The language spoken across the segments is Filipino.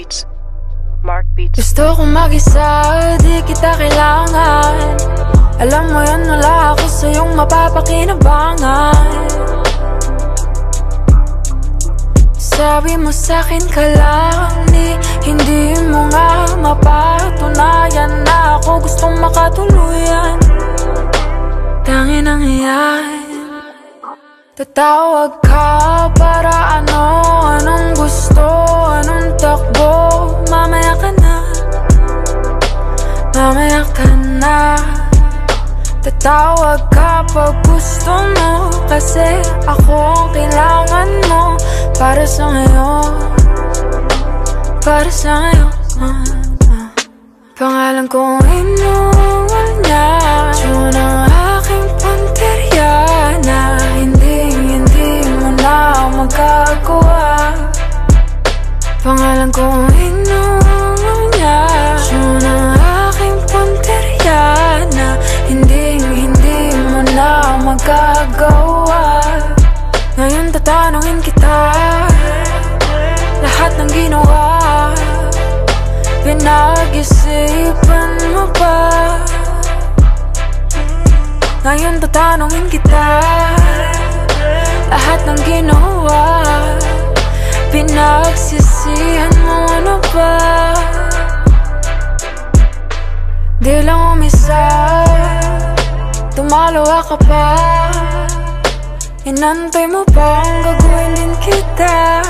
Beats. Mark Beats. Gusto kong mag-isa, di kita kailangan. Alam mo yan, wala ako sa iyong mapapakinabangan. Sabi mo sa'kin ka lang, hindi mo nga mapatunayan na ako gustong makatuluyan. Tangin ang iyan. Tatawag ka para ano, anong gusto, anong takbo. Mamaya ka na, mamaya ka na. Tatawag ka pag gusto mo, kasi ako ang kailangan mo. Para sa ngayon, para sa ngayon. Pangalan kong inuwal niya, yun ang aking punteriya na hindi mo na magagawa. Pangalan kong inuwal niya, yun ang aking punteriya na hindi mo na magagawa. Ngayon tatanungin kita, lahat ng ginawa, pinag-isipan mo ba? Ngayon tatanungin kita, lahat ng ginawa, pinagsisihan mo na ba? Di lang umisa, tumalawa ka pa. Inantay mo ba ang gagawin din kita?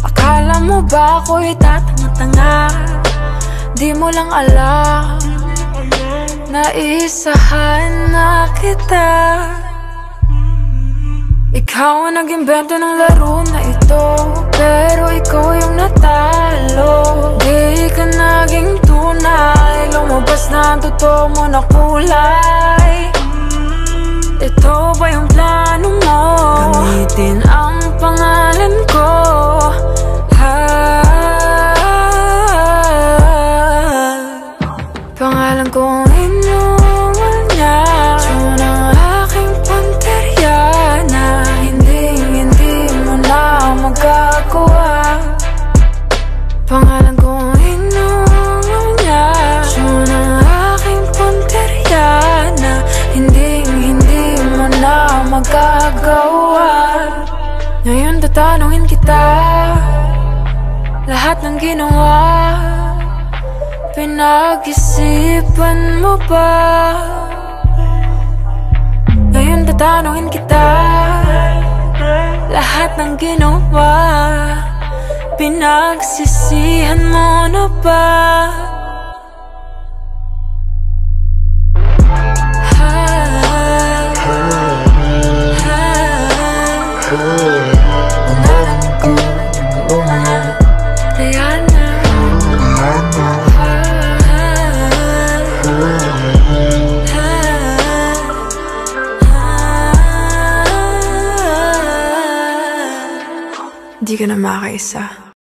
Akala mo ba ako'y tatanga-tanga? Di mo lang alam, naisahan na kita. Ikaw ang nag-imbento ng laro na ito, pero ikaw yung natalo. Di ka naging tunay, lumabas na ang totoo mo na kulay. Ito ba yung plano mo? Gamitin ang pangalan ko. Pangalan kong inuwal niya, yun ang aking punteriya na hindi mo na magagawa. Pangalan kong inuwal niya, yun ang aking punteriya na hindi mo na magagawa. Ngayon tatanungin kita, lahat ng ginawa, pinag-isipan mo ba? Ngayon tatanungin kita, lahat ng ginawa, pinagsisihan mo na ba? Di ka na makaisa.